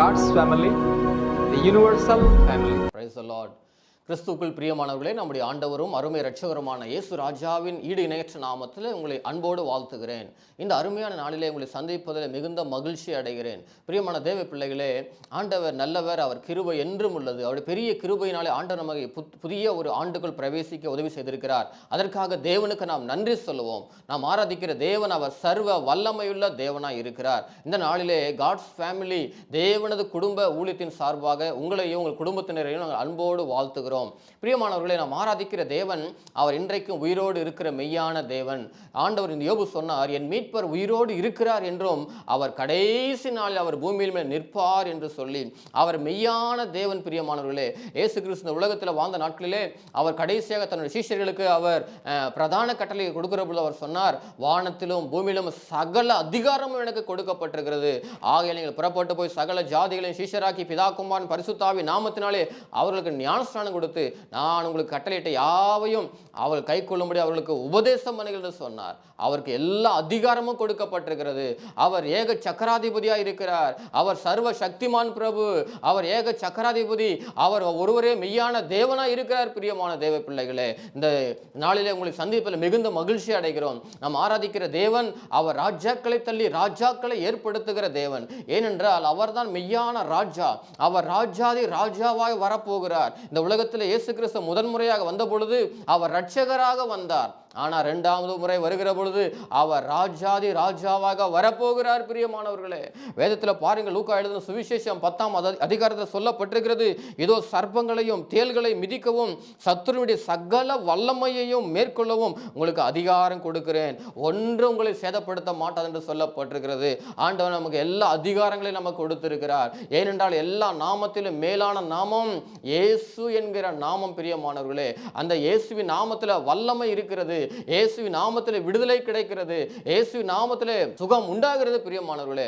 God's family, the universal family. Praise the Lord. கிறிஸ்துவுக்குள் பிரியமானவர்களே, நம்முடைய ஆண்டவரும் அருமை இரட்சகருமான இயேசு ராஜாவின் ஈடு இணையற்ற நாமத்தில் உங்களை அன்போடு வாழ்த்துகிறேன். இந்த அருமையான நாளிலே உங்களை சந்திப்பதில் மிகுந்த மகிழ்ச்சி அடைகிறேன். பிரியமான தேவ பிள்ளைகளே, ஆண்டவர் நல்லவர், அவர் கிருபை என்றும் உள்ளது. அவருடைய பெரிய கிருபையினாலே ஆண்டவர் நமக்கு புதிய ஒரு ஆண்டுக்குள் பிரவேசிக்க உதவி செய்திருக்கிறார். அதற்காக தேவனுக்கு நாம் நன்றி சொல்லுவோம். நாம் ஆராதிக்கிற தேவன் அவர் சர்வ வல்லமையுள்ள தேவனாய் இருக்கிறார். இந்த நாளிலே காட்ஸ் ஃபேமிலி தேவனது குடும்ப ஊழியத்தின் சார்பாக உங்களையும் உங்கள் குடும்பத்தினரையும் நாங்கள் அன்போடு வாழ்த்துகிறோம். பிரியமானவர்களே, நாம் ஆராதிக்கிற தேவன் அவர் இன்றைக்கும் உயிரோடு இருக்கிற மெய்யான தேவன். ஆண்டவர் இந்த யோபு சொன்னார், என் மீட்பர் உயிரோடு இருக்கிறார் என்றும் அவர் கடைசி நாளில் அவர் பூமியில் மேல் நிற்பார் என்று சொல்லி அவர் மெய்யான தேவன். பிரியமானவர்களே, இயேசு கிறிஸ்து உலகத்தில் வாழ்ந்த நாட்களிலே அவர் கடைசியாக தன்னுடைய சீஷர்களுக்கு அவர் பிரதான கட்டளை கொடுக்கிற பொழுது அவர் சொன்னார், வானத்திலும் பூமியிலும் சகல அதிகாரமும் எனக்கு கொடுக்கப்பட்டிருக்கிறது. ஆகையால் நீங்கள் புறப்பட்டு போய் சகல ஜாதிகளையும் சீஷராக்கி பிதா குமாரன் பரிசுத்தாவி நாமத்தினாலே அவர்களுக்கு ஞானஸ்நானம் கொடுத்து நான் உங்களுக்கு கட்டளையிட்ட யாவையும் அவள் கை கொள்ளும்படி அவர்களுக்கு உபதேசம் பண்ணுங்கள் என்று சொன்னார். அவருக்கு எல்லா அதிகாரமும் கொடுக்கப்பட்டிருக்கிறது. அவர் ஏக சக்கராதிபதியாக இருக்கிறார். அவர் சர்வ சக்திமான் பிரபு. அவர் ஏக சக்கராதிபதி. அவர் ஒருவரே மெய்யான தேவனாய் இருக்கிறார். பிரியமான தேவ பிள்ளைகளே, இந்த நாளிலே உங்களை சந்திப்பில் மிகுந்த மகிழ்ச்சி அடைகிறோம். நாம் ஆராதிக்கிற தேவன் அவர் ராஜாக்களை தள்ளி ராஜாக்களை ஏற்படுத்துகிற தேவன். ஏனென்றால் அவர்தான் மெய்யான ராஜா. அவர் ராஜாதி ராஜாவாய் வரப்போகிறார். இந்த உலகத்தில் இயேசு கிறிஸ்து முதன்முறையாக வந்த பொழுது அவர் இரட்சகராக வந்தார். ஆனால் இரண்டாவது முறை வருகிற பொழுது அவர் ராஜாதி ராஜாவாக வரப்போகிறார். பிரியமானவர்களே, வேதத்தில் பாருங்கள், லூக்கா எழுதின சுவிசேஷம் 10ஆம் அதிகாரத்தில் சொல்லப்பட்டிருக்கிறது, இதோ சர்ப்பங்களையும் தேள்களை மிதிக்கவும் சத்துருவுடைய சகல வல்லமையையும் மேற்கொள்ளவும் உங்களுக்கு அதிகாரம் கொடுக்கிறேன், ஒன்று உங்களை சேதப்படுத்த மாட்டாது என்று சொல்லப்பட்டிருக்கிறது. ஆண்டவர் நமக்கு எல்லா அதிகாரங்களையும் நமக்கு கொடுத்திருக்கிறார். ஏனென்றால் எல்லா நாமத்திலும் மேலான நாமம் இயேசு என்கிற நாமம். பிரியமானவர்களே, அந்த இயேசுவின் நாமத்தில் வல்லமை இருக்கிறது. இயேசுவின் நாமத்திலே விடுதலை கிடைக்கிறது. இயேசுவின் நாமத்திலே சுகம் உண்டாகிறது. பிரியமானவர்களே,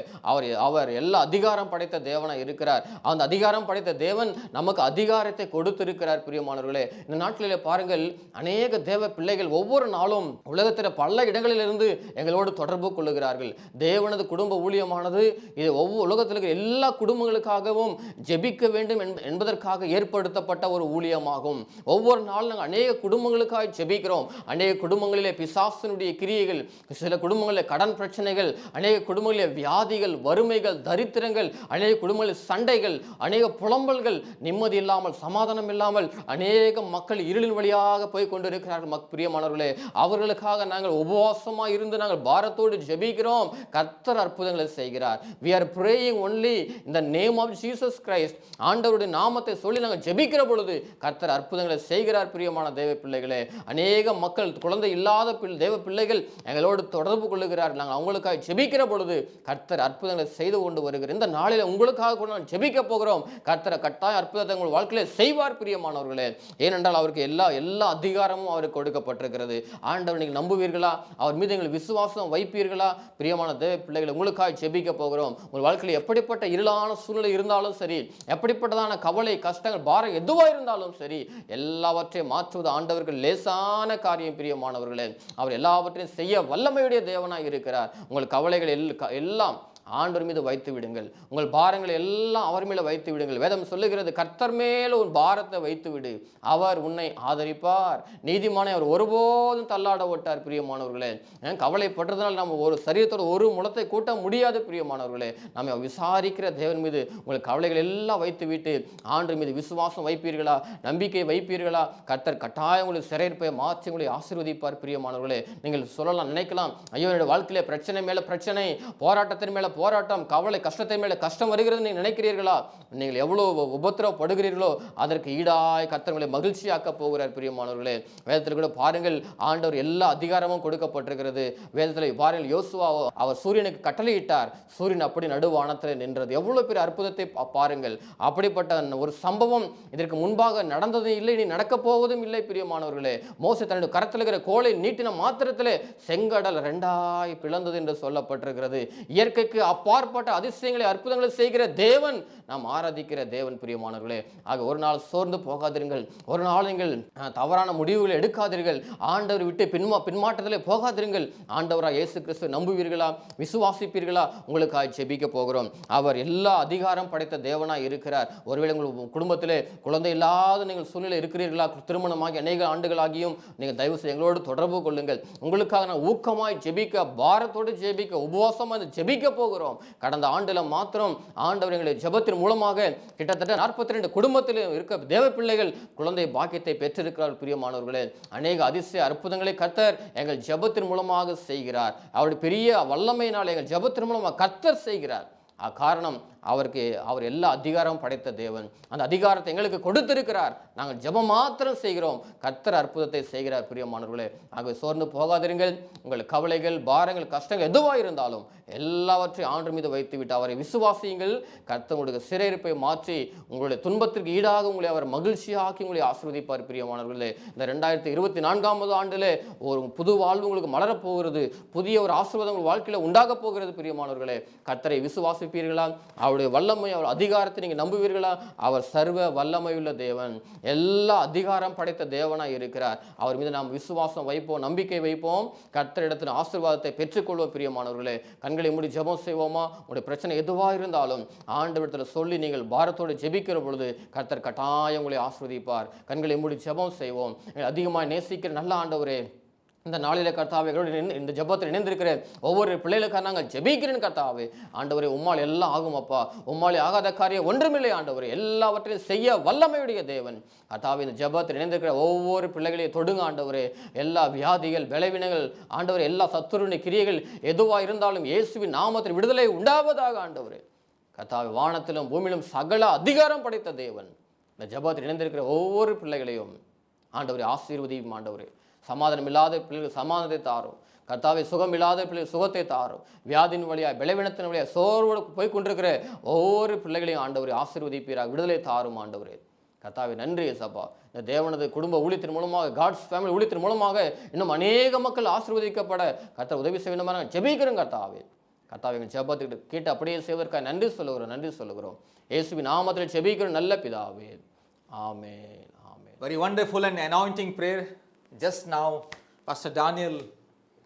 அவர் எல்லா அதிகாரம் படைத்த தேவனாய் இருக்கிறார். அந்த அதிகாரம் படைத்த தேவன் நமக்கு அதிகாரத்தை கொடுத்திருக்கிறார். பிரியமானவர்களே, இந்த நாட்களிலே பாருங்கள், அநேக தேவ பிள்ளைகள் ஒவ்வொரு நாளும் உலகத்தில் பல இடங்களிலிருந்து எங்களோடு தொடர்பு கொள்ளுகிறார்கள். தேவனது குடும்ப ஊழியமானது இது ஒவ்வொரு உலகத்தில் இருக்கிற எல்லா குடும்பங்களுக்காகவும் ஜெபிக்க வேண்டும் என்பதற்காக ஏற்படுத்தப்பட்ட ஒரு ஊழியமாகும். ஒவ்வொரு நாளும் நாங்கள் அநேக குடும்பங்களுக்காக ஜெபிக்கிறோம். அநேக குடும்பங்களிலே பிசாசினுடைய கிரியைகள், சில குடும்பங்களில் கடன் பிரச்சனைகள், அநேக கொடுமைகளிலே வியாதிகள், வறுமைகள், தரித்திரங்கள், அநேக குடும்பங்களில் சண்டைகள், அநேக புலம்பல்கள், நிம்மதி இல்லாமல், சமாதானம் இல்லாமல் அநேக மக்கள் இருளின் வழியாக போய் கொண்டிருக்கிறார்கள். பிரியமானவர்களே, அவர்களுக்காக நாங்கள் உபவாசமாக இருந்து நாங்கள் பாரத்தோடு ஜெபிக்கிறோம். கர்த்தர் அற்புதங்களை செய்கிறார். We are praying only in the name of Jesus Christ. ஆண்டவருடைய நாமத்தை சொல்லி நாங்கள் ஜெபிக்கிற பொழுது கர்த்தர் அற்புதங்களை செய்கிறார். பிரியமான தேவ பிள்ளைகளே, அநேக மக்கள் குழந்தை இல்லாத தேவ பிள்ளைகள் எங்களோடு தொடர்பு கொள்ளுகிறார்கள். நாங்கள் அவங்களுக்காக ஜெபிக்கிற பொழுது கர்த்தர் அற்புதங்களை செய்து கொண்டு வருகிறார். இந்த நாளில் உங்களுக்காக கூட நாங்கள் ஜெபிக்க போகிறோம். கர்த்தரை கட்டாய அற்புதத்தை உங்கள் வாழ்க்கையில செய்வார். பிரியமானவர்களே, ஏனென்றால் அவருக்கு எல்லா அதிகாரமும் அவருக்கு கொடுக்கப்பட்டிருக்கிறது. ஆண்டவர் நீங்கள் நம்புவீர்களா? அவர் மீது எங்கள் விசுவாசம் வைப்பீர்களா? பிரியமான தேவ பிள்ளைகளை, உங்களுக்காக ஜெபிக்க போகிறோம். உங்கள் வாழ்க்கையில் எப்படிப்பட்ட இருளான சூழ்நிலை இருந்தாலும் சரி, எப்படிப்பட்டதான கவலை, கஷ்டங்கள், பாரம் எதுவாக இருந்தாலும் சரி, எல்லாவற்றையும் மாற்றுவது ஆண்டவருக்கு லேசான காரியம். பிரியமானவர்களே, அவர் எல்லாவற்றையும் செய்ய வல்லமையுடைய தேவனாய் இருக்கிறார். உங்கள் கவலைகள் எல்லாம் ஆண்டவர் மீது வைத்து விடுங்கள். உங்கள் பாரங்களை எல்லாம் அவர் மேல வைத்து விடுங்கள். வேதம் சொல்லுகிறது, கர்த்தர் மேல ஒரு பாரத்தை வைத்து விடு, அவர் உன்னை ஆதரிப்பார். நீதிமானை அவர் ஒருபோதும் தள்ளாட ஓட்டார். பிரியமானவர்களே, கவலைப்படுறதுனால நம்ம ஒரு சரீரத்தோட ஒரு முளத்தை கூட்ட முடியாது. பிரியமானவர்களே, நம்ம விசாரிக்கிற தேவன் மீது உங்கள் கவலைகள் எல்லாம் வைத்து விட்டு ஆண்டவர் மீது விசுவாசம் வைப்பீர்களா? நம்பிக்கை வைப்பீர்களா? கர்த்தர் கட்டாயம் உங்களுக்கு சிறையிருப்பை மாற்றி உங்களை ஆசீர்வதிப்பார். பிரியமானவர்களே, நீங்கள் சொல்லலாம், நினைக்கலாம், ஐயோ என்னோட வாழ்க்கையில பிரச்சனை மேல பிரச்சனை, போராட்டத்தின் மேல போராட்டம், கவலை, கஷ்டத்தை மேல கஷ்டம் வருகிறது நீங்கள் நினைக்கிறீர்களா? நீங்கள் எவ்வளவு உபத்திரவப்படுகிறீர்களோ அதற்கு ஈடாய் கர்த்தர் உங்களை மகிழ்ச்சியாக்க போகிறார். பிரியமானவர்களே, வேதத்தில் கூட பாருங்கள், ஆண்டவர் எல்லா அதிகாரமும் கொடுக்கப்பட்டிருக்கிறது. வேதத்தில் பாருங்கள், யோசுவா அவர் சூரியனுக்கு கட்டளையிட்டார், சூரியன் அப்படி நடுவானத்தில் நின்றது. எவ்வளவு பெரிய அற்புதத்தை பாருங்கள். அப்படிப்பட்ட ஒரு சம்பவம் இதற்கு முன்பாக நடந்ததும் இல்லை, இனி நடக்க போவதும் இல்லை. பிரியமானவர்களே, மோசே தன்னுடைய கரத்தில் இருக்கிற கோலை நீட்டின மாத்திரத்திலே செங்கடல் 2ஆய் பிளந்தது என்று சொல்லப்பட்டிருக்கிறது. இயற்கைக்கு அப்பாற்பட்ட அதிசயங்களை அற்புதங்களை செய்கிற தேவன் நாம் ஆராதிக்கிற தேவன் பிரியமானவர்களே. ஆக ஒரு நாள் சோர்ந்து போகாதீர்கள், ஒரு நாள் நீங்கள் தவறான முடிவுகளை எடுக்காதீர்கள், ஆண்டவர் விட்டு பின்மாற்றத்திலே போகாதீர்கள். ஆண்டவராக இயேசு கிறிஸ்துவை நம்புவீர்களா, விசுவாசிப்பீர்களா? உங்களுக்காக ஜெபிக்க போகிறோம். அவர் எல்லா அதிகாரம் படைத்த தேவனாய் இருக்கிறார். ஒருவேளை உங்கள் குடும்பத்திலே குழந்தை இல்லாத நீங்கள் சூழ்நிலை இருக்கிறீர்களா, திருமணமாகி அநேக ஆண்டுகளாகியும் நீங்கள் தயவு செய்து எங்களோடு தொடர்பு கொள்ளுங்கள். உங்களுக்காக நான் ஊக்கமாய் ஜெபிக்க, பாரத்தோடு ஜெபிக்க, உபவாசமாக ஜெபிக்க போகிறோம். கடந்த ஆண்டுல மாத்திரம் ஆண்டவர் எங்களை ஜெபத்தின் மூலமாக கிட்டத்தட்ட 42 குடும்பத்தில் இருக்க தேவ பிள்ளைகள் குழந்தை பாக்கியத்தை பெற்றிருக்கிறார். பிரியமானவர்களே, அநேக அதிசய அற்புதங்களை கர்த்தர் எங்கள் ஜெபத்தின் மூலமாக செய்கிறார். அவருடைய பெரிய வல்லமையினால் எங்கள் ஜெபத்தின் மூலமாக கர்த்தர் செய்கிறார். காரணம், அவர் எல்லா அதிகாரம் படைத்த தேவன். அந்த அதிகாரத்தை எங்களுக்கு கொடுத்திருக்கிறார். நாங்கள் ஜெபம் மாத்திரம் செய்கிறோம், கர்த்தர் அற்புதத்தை செய்கிறார். பிரியமானவர்களே, ஆகவே சோர்ந்து போகாதிருங்கள். உங்கள் கவலைகள், பாரங்கள், கஷ்டங்கள் எதுவாக இருந்தாலும் எல்லாவற்றையும் ஆண்டு மீது வைத்துவிட்டு அவரை விசுவாசியுங்கள். கர்த்தர் உங்களுக்கு சிறையிருப்பை மாற்றி உங்களுடைய துன்பத்திற்கு ஈடாக உங்களை அவர் மகிழ்ச்சியாக்கி உங்களை ஆசீர்வதிப்பார். பிரியமானவர்களே, இந்த 2024 ஆண்டிலே ஒரு புது வாழ்வு உங்களுக்கு மலரப்போகிறது. புதிய ஒரு ஆசீர்வாதம் உங்கள் வாழ்க்கையில் உண்டாக போகிறது. பிரியமானவர்களே, கர்த்தரை விசுவாசிப்பீர்களா? அவருடைய வல்லமை, அவர் அதிகாரத்தை நீங்கள் நம்புவீர்களா? அவர் சர்வ வல்லமையுள்ள தேவன், எல்லா அதிகாரம் படைத்த தேவனாய் இருக்கிறார். அவர் மீது நாம் விசுவாசம் வைப்போம், நம்பிக்கை வைப்போம். கர்த்தரிடத்தில் ஆசீர்வாதத்தை பெற்றுக்கொள்வோம். பிரியமானவர்களே, கண்களை மூடி ஜெபம் செய்வோமா? உங்களுடைய பிரச்சனை எதுவாக இருந்தாலும் ஆண்டவரிடத்தில் சொல்லி நீங்கள் பாரத்தோடு ஜெபிக்கிற பொழுது கர்த்தர் கட்டாயம் உங்களை ஆசீர்வதிப்பார். கண்களை மூடி ஜெபம் செய்வோம். அதிகமாக நேசிக்கிற நல்ல ஆண்டவரே, இந்த நாளில கர்த்தாவே, இந்த ஜெபத்தில் இணைந்திருக்கிற ஒவ்வொரு பிள்ளைகளுக்காக நாங்கள் ஜெபிக்கிறேன் கர்த்தாவே. ஆண்டவரே, உம்மால் எல்லாம் ஆகும் அப்பா. உம்மாலே ஆகாத காரியம் ஒன்றுமில்லை ஆண்டவரே. எல்லாவற்றையும் செய்ய வல்லமையுடைய தேவன் கர்த்தாவே. இந்த ஜெபத்தில் இணைந்திருக்கிற ஒவ்வொரு பிள்ளைகளையும் தொடுங்க ஆண்டவரே. எல்லா வியாதிகள், விளைவினங்கள் ஆண்டவரே, எல்லா சத்துருவின் கிரியைகள் எதுவாக இருந்தாலும் இயேசுவின் நாமத்தில் விடுதலை உண்டாவதாக ஆண்டவரே. கர்த்தாவே, வானத்திலும் பூமியிலும் சகல அதிகாரம் படைத்த தேவன் இந்த ஜெபத்தில் இணைந்திருக்கிற ஒவ்வொரு பிள்ளைகளையும் ஆண்டவரே ஆசீர்வதியும். ஆண்டவரே, சமாதானம் இல்லாத பிள்ளைகள் சமாதானத்தை தாரும் கர்த்தாவே. சுகம் இல்லாத பிள்ளைகள் சுகத்தை தாரும். வியாதின் வழியாக, பலவீனத்தின் வழியாக சோர்வோடு போய் கொண்டிருக்கிற ஒவ்வொரு பிள்ளைகளையும் ஆண்டவரே ஆசீர்வதிப்பீராக, விடுதலை தாரும் ஆண்டவரே. கர்த்தாவே, நன்றி ஏசப்பா. இந்த தேவனது குடும்ப ஊழியத்தின் மூலமாக, காட்ஸ் ஃபேமிலி ஊழியத்தின் மூலமாக இன்னும் அநேக மக்கள் ஆசீர்வதிக்கப்பட கர்த்தர் உதவி செய்ய வேண்டுமா ஜெபிக்கிறோம் கர்த்தாவே. கர்த்தாவே, எங்கள் ஜெபத்துக்கு கேட்டு அப்படியே செய்வதற்காக நன்றி சொல்லுகிறோம். இயேசுவின் நாமத்தில் ஜெபிக்கிறோம் நல்ல பிதாவே. ஆமென். ஆமென். Very wonderful and anointing prayer. Just now, Pastor Daniel,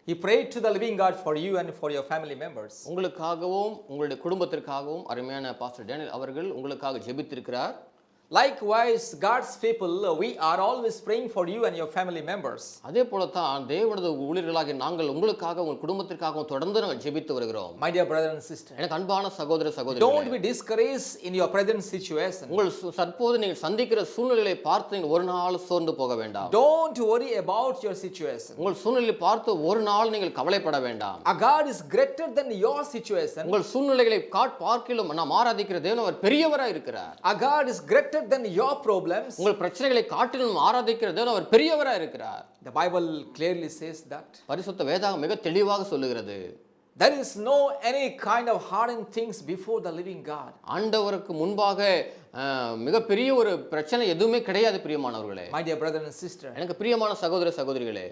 he prayed to the living God for you and for your family members. உங்களுக்காகவும் உங்களுடைய குடும்பத்திற்காகவும் அருமையான பாஸ்டர் டேனியல் அவர்கள் உங்களுக்காக ஜெபித்திருக்கிறார். Likewise, God's people, we are always praying for you and your family members. அதே போலத்தான் தேவனது ஊழியர்களாகிய நாங்கள் உங்களுக்காக, உங்கள் குடும்பத்திற்காகவும் தொடர்ந்து நாங்கள் ஜெபித்து வருகிறோம். My dear brother and sister, எனக்கு அன்பான சகோதர don't சகோதரிகளே, be discouraged in your present situation. உங்கள் தற்போது நீங்கள் சந்திக்கிற சூழ்நிலையை பார்த்து நீங்கள் ஒரு நாள் சோர்ந்து போக வேண்டாம். Don't worry about your situation. உங்கள் சூழ்நிலையை பார்த்து ஒரு நாள் நீங்கள் கவலைப்பட வேண்டாம். Our God is greater than your situation. உங்கள் சூழ்நிலைகளை பார்க்கிலும் நாம் ஆராதிக்கிற தேவன் அவர் பெரியவராய் இருக்கிறார். Our God is greater than your problems. உங்கள் பிரச்சனைகளை காட்டிலும் ஆராதிக்கிற தேவன் அவர் பெரியவராய் இருக்கிறார். The Bible clearly says that. பரிசுத்த வேதாகம் மிக தெளிவாக சொல்லுகிறது. There is no any kind of hardened things before the living God. ஆண்டவருக்கு முன்பாக மிகப்பெரிய ஒரு பிரச்சனை எதுவுமே கிடையாது பிரியமானவர்களே. My dear brother and sister, எனக்கு பிரியமான சகோதர சகோதரிகளே,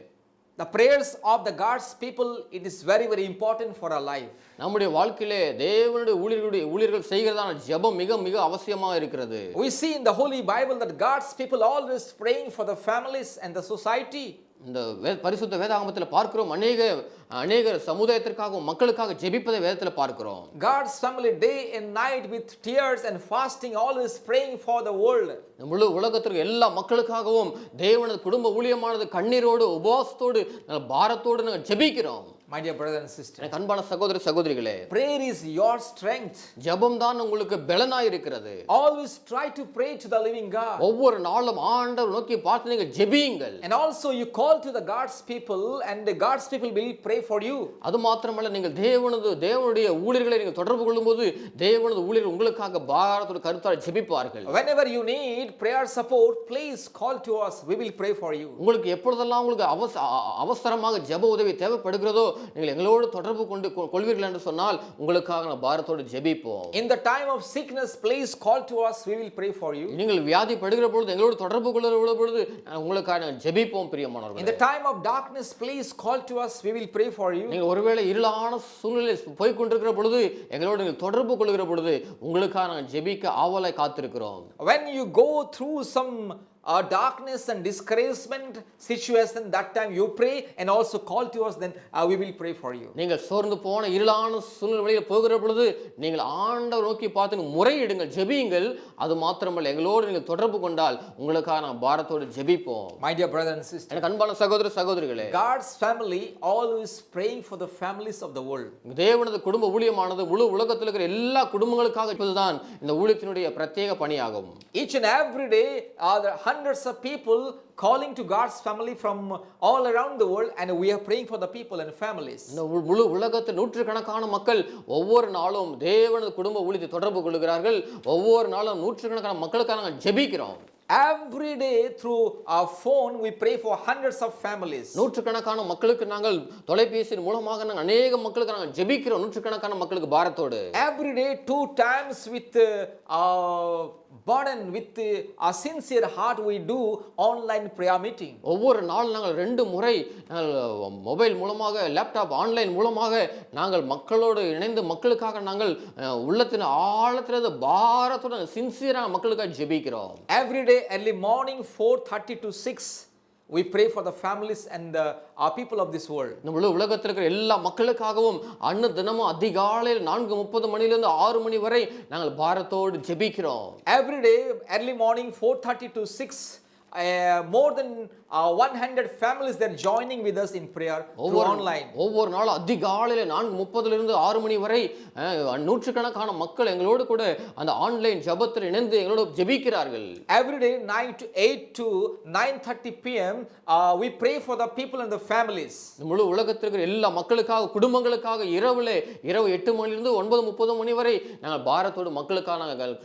the prayers of the God's people, it is very very important for our life. நம்முடைய வாழ்க்கையிலே தேவனுடைய ஊழியர்கள் செய்கிறதான ஜெபம் மிக மிக அவசியமாக இருக்கிறது. We see in the Holy Bible that God's people always praying for the families and the society. இந்த பரிசுத்த வேதாகமத்தில் பார்க்கிறோம், அநேக சமுதாயத்திற்காகவும் மக்களுக்காக ஜெபிப்பதை வேதத்தில் பார்க்கிறோம். God's family day and night with tears and fasting always praying for the world. முழு உலகத்திற்கு எல்லா மக்களுக்காகவும் தேவனது குடும்ப ஊழியமானது கண்ணீரோடு, உபவாசத்தோடு, பாரத்தோடு நாங்கள் ஜெபிக்கிறோம். My dear brother and sister, எனக்கு அன்பான சகோதர சகோதரிகளே, prayer is your strength. ஜெபம் தான் உங்களுக்கு பலனாய் இருக்கிறது. Always try to pray to the living God. ஒவ்வொரு நாளும் ஆண்டவர் நோக்கி பார்த்து நீங்கள் ஜெபியுங்கள். And also you call to the God's people and the God's people will pray for you. அது மாத்திரமல்ல, நீங்கள் தேவனுடைய ஊழியர்களை நீங்கள் தொடர்பு கொள்ளும்போது தேவனது ஊழியர்கள் உங்களுக்காக பாரத்தோடு கருத்தால் ஜெபிப்பார்கள். Whenever you need prayer support, please call to us. We will pray for you. உங்களுக்கு எப்பொழுதெல்லாம் உங்களுக்கு அவசரமாக ஜெப உதவி தேவைப்படுகிறதோ நீங்கள் எங்களோடு தொடர்பு கொள்வீர்கள் என்று சொன்னால் உங்களுக்காக நான் பாரத்தோடு ஜெபிப்போம். In the time of sickness, please call to us, we will pray for you. நீங்கள் வியாதிப்படுகிற பொழுது எங்களோடு தொடர்பு கொள்ளுகிற பொழுது உங்களுக்காக நாங்கள் ஜெபிப்போம் In பிரியமானவர்களே. the time of darkness, please call to us, we will pray for you. நீங்கள் ஒருவேளை இருளான சூழ்நிலையில் போய் கொண்டிருக்கிற பொழுது எங்களோடு நீங்கள் தொடர்பு கொள்கிற பொழுது உங்களுக்காக நாங்கள் ஜெபிக்க ஆவலாய் காத்திருக்கிறோம். When you go through some darkness and discouragement situation, that time you pray and also call to us, then we will pray for you. நீங்கள் சோர்ந்து போன இருளான சூழ்நிலையில் போகிற பொழுது நீங்கள் ஆண்டவர் நோக்கி பார்த்து முறையிடுங்கள், ஜெபியுங்கள். அது மாத்திரமல்ல, எங்களோடு நீங்கள் தொடர்பு கொண்டால் உங்களுக்காக நான் பாரத்தோடு ஜெபிப்போம். My dear brothers and sisters, எனக்கு அன்பான சகோதர சகோதரிகளே, God's family always praying for the families of the world. தேவனது குடும்ப ஊழியமானது முழு உலகத்தில் இருக்கிற எல்லா குடும்பங்களுக்காக இருப்பதுதான் இந்த ஊழியத்தினுடைய பிரத்யேக பணியாகும். Each and every day there are hundreds of people calling to God's family from all around the world, and we are praying for the people and families. இந்த முழு உலகத்தில் நூற்றுக்கணக்கான மக்கள் ஒவ்வொரு நாளும் தேவனது குடும்ப ஊழியத்தை தொடர்பு கொள்கிறார்கள். ஒவ்வொரு நாளும் நூற்றுக்கணக்கான மக்களுக்காக நாங்கள் ஜெபிக்கிறோம். Every day through our phone we pray for hundreds of families. நூற்றுக்கணக்கான மக்களுக்கு நாங்கள் தொலைபேசியின் மூலமாக நாங்கள் அநேக மக்களுக்கு நாங்கள் ஜெபிக்கிறோம். நூற்றுக்கணக்கான மக்களுக்கு பாரத்தோடு Every day 2 times with burden, with a sincere heart we do online prayer meeting. ஒவ்வொரு நாள் நாங்கள் 2 முறை மொபைல் மூலமாக, லேப்டாப் ஆன்லைன் மூலமாக நாங்கள் மக்களோடு இணைந்து மக்களுக்காக நாங்கள் உள்ளத்தின் ஆழத்திலிருந்து பாரத்தோடு சின்சியரான மக்களுக்காக ஜெபிக்கிறோம். Every day early morning 4:30 to 6 we pray for the families and our people of this world. இந்த முழு உலகத்தில் இருக்கிற எல்லா மக்களுக்காகவும் அன்ன தினமும் அதிகாலையில் 4:30 மணியிலிருந்து 6 மணி வரை நாங்கள் பாரத்தோடு ஜெபிக்கிறோம். Every day early morning 4:30 to 6 more than 100 families that are joining with us in prayer through online. ஒவ்வொரு நாளும் அதிகாலையில் 4:30 இருந்து 6 மணி வரை நூற்றுக்கணக்கான மக்கள் எங்களோடு கூட அந்த ஆன்லைன் ஜெபத்தில் இணைந்து எங்களோடு ஜெபிக்கிறார்கள். Every day 8 to 9:30 p.m. We pray for the people and the families. முழு உலகத்தில் இருக்கிற எல்லா மக்களுக்காக, குடும்பங்களுக்காக இரவு 8 மணியிலிருந்து 9:30 மணி வரை நாங்கள் பாரத்தோடு மக்களுக்காக நாங்கள்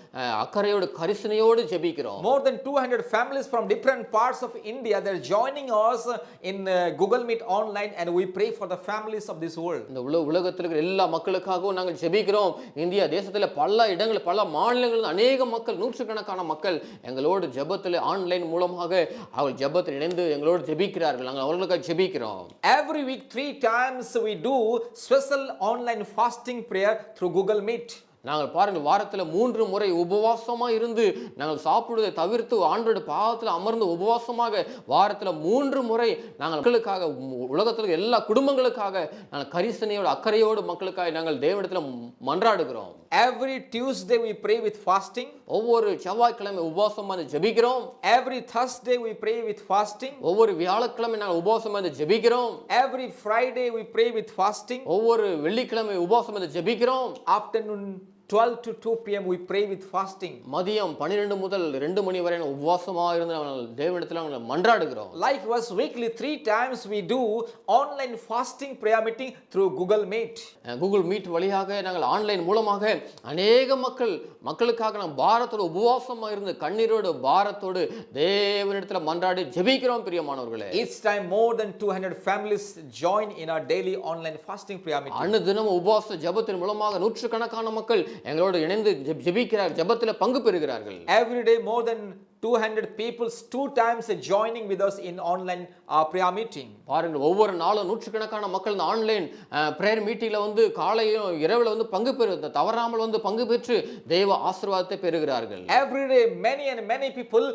அக்கறையோடு கரிசனையோடு ஜெபிக்கிறோம். More than 200 families from different parts of India that are joining us in Google Meet online, and we pray for the families of this world. இந்த உலகத்தில் இருக்கிற எல்லா மக்களுக்காகவும் நாங்கள் ஜெபிக்கிறோம். இந்தியா தேசத்தில் பல இடங்கள், பல மாநிலங்களில் அநேக மக்கள், நூற்றுக்கணக்கான மக்கள் எங்களோடு ஜெபத்தில் ஆன்லைன் மூலமாக அவர்கள் ஜெபத்தில் இணைந்து எங்களோடு ஜெபிக்கிறார்கள். நாங்கள் அவர்களுக்காக ஜெபிக்கிறோம். Every week 3 times we do special online fasting prayer through Google Meet. நாங்கள் பாருங்கள், வாரத்தில் 3 முறை உபவாசமாக இருந்து நாங்கள் சாப்பிடுவதை தவிர்த்து ஆண்டோட பாதத்தில் அமர்ந்து உபவாசமாக வாரத்தில் 3 முறை நாங்கள் மக்களுக்காக, உலகத்தில் எல்லா குடும்பங்களுக்காக நாங்கள் கரிசனையோடு அக்கறையோடு மக்களுக்காக நாங்கள் தேவனிடத்தில் மன்றாடுகிறோம். Every Tuesday we pray with fasting. ஒவ்வொரு செவ்வாய்க்கிழமை உபவாசமாக ஜெபிக்கிறோம். Every Thursday we pray with fasting. ஒவ்வொரு வியாழக்கிழமை நாங்கள் உபவாசமாக ஜெபிக்கிறோம். Every Friday we pray with fasting. ஒவ்வொரு வெள்ளிக்கிழமை உபவாசமாக ஜெபிக்கிறோம். Afternoon 12 to 2 p.m. we pray with fasting. மதியம் 12 முதல் 2 மணி வரை உபவாசமாக இருந்து நாங்கள் தேவனிடத்தில் நாங்கள் மன்றாடுகிறோம். Likewise weekly 3 times we do online fasting prayer meeting through Google Meet. Google meet வழியாக நாங்கள் ஆன்லைன் மூலமாக அநேக மக்களுக்காக நாங்கள் பாரத்தோடு உபவாசமாக இருந்து கண்ணீரோடு பாரத்தோடு தேவனிடத்தில் மன்றாடி ஜெபிக்கிறோம் பிரியமானவர்களே. Each time more than 200 families join in our daily online fasting prayer meeting. அன்று தினம் உபவாச ஜெபத்தின் மூலமாக நூற்றுக்கணக்கான மக்கள் எங்களோடு இணைந்து ஜெபிக்கிறார்கள், ஜெபத்தில் பங்கு பெறுகிறார்கள். Every day more than 200 people 2 times joining with us in online prayer meeting. பாருங்கள், ஒவ்வொரு நாளும் நூற்றுக்கணக்கான மக்கள் இந்த ஆன்லைன் பிரேயர் மீட்டிங்ல வந்து காலையும் இரவுல வந்து பங்கு தவறாமல் வந்து பங்கு பெற்று தெய்வ ஆசீர்வாதத்தை பெறுகிறார்கள். Every day many people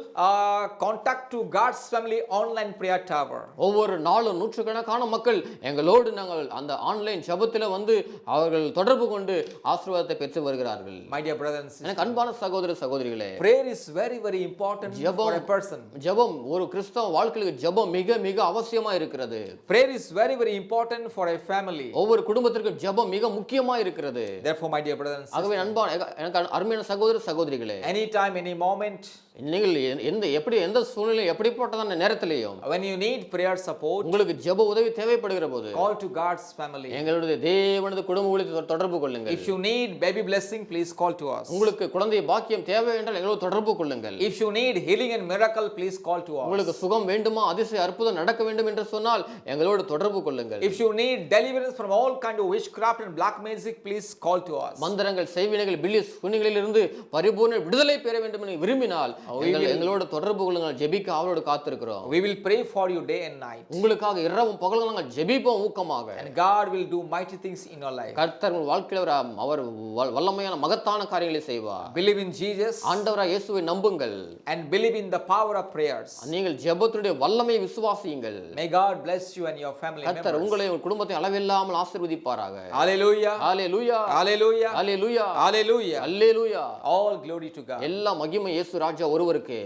contact to God's family online prayer tower. ஒவ்வொரு நாளும் நூற்றுக்கணக்கான மக்கள் எங்களோடு நாங்கள் அந்த ஆன்லைன் ஜெபத்திலே வந்து அவர்கள் தொடர்பு கொண்டு ஆசீர்வாதத்தை பெற்று வருகிறார்கள். My dear brothers and sisters, எனக்கு அன்பான சகோதர சகோதரிகளே, prayer is very important for a person. ஜெபம் ஒரு கிறிஸ்தவ வாழ்க்கையில் ஜெபம் மிக மிக அவசியமா இருக்கிறது. Prayer is very important for a family. ஒவ்வொரு குடும்பத்திற்கு ஜெபம் மிக முக்கியமா இருக்கிறது. Therefore my dear brothers and sisters, ஆகவே அன்பான எனக்கு அருமையான சகோதர சகோதரிகளே, anytime any moment நீங்கள் எந்த சூழ்நிலை எப்படிப்பட்டதான நேரத்திலேயும் When you need prayer support, உங்களுக்கு ஜெப உதவி தேவைப்படுகிற போது call to God's family. எங்களுடைய தேவனது குடும்ப ஊழியத்தை தொடர்பு கொள்ளுங்கள். If you need baby blessing, please call to us. உங்களுக்கு குழந்தை பாக்கியம் தேவை என்றால் எங்களோடு தொடர்பு கொள்ளுங்கள். If you need healing and miracle, please call to us. உங்களுக்கு சுகம் வேண்டுமா, அதிசய அற்புதம் நடக்க வேண்டும் என்று சொன்னால் எங்களோடு தொடர்பு கொள்ளுங்கள். If you need deliverance from all kind of witchcraft and black magic, please call to us. மந்திரங்கள், செய்வினைகள், பில்லி சூனியங்களிலிருந்து பரிபூர்ண விடுதலை பெற வேண்டும் என்று விரும்பினால் எங்களோடு தொடர்பு கொள்ளுங்கள். ஜெபிக்க அவளோடு காத்திருக்கிறோம். We will pray for you day and night. உங்களுக்காக இரவும் பகலும் நாங்கள் ஜெபிப்போம் ஊக்கமாக. And God will do mighty things in your life. கர்த்தர் உங்கள் வாழ்க்கையில் அவர் வல்லமையான மகத்தான காரியங்களை செய்வார். Believe in Jesus. ஆண்டவராகிய இயேசுவை நம்புங்கள். And believe in the power of prayers. நீங்கள் ஜெபத்துடைய வல்லமையை விசுவாசியுங்கள். May God bless you and your family members. கர்த்தர் உங்களை உங்கள் குடும்பத்தை அளவில்லாமல் ஆசீர்வதிப்பாராக. Hallelujah. Hallelujah. Hallelujah. Hallelujah. Hallelujah. Hallelujah. All glory to God. எல்லா மகிமை இயேசு ராஜா ஒருவருக்கே.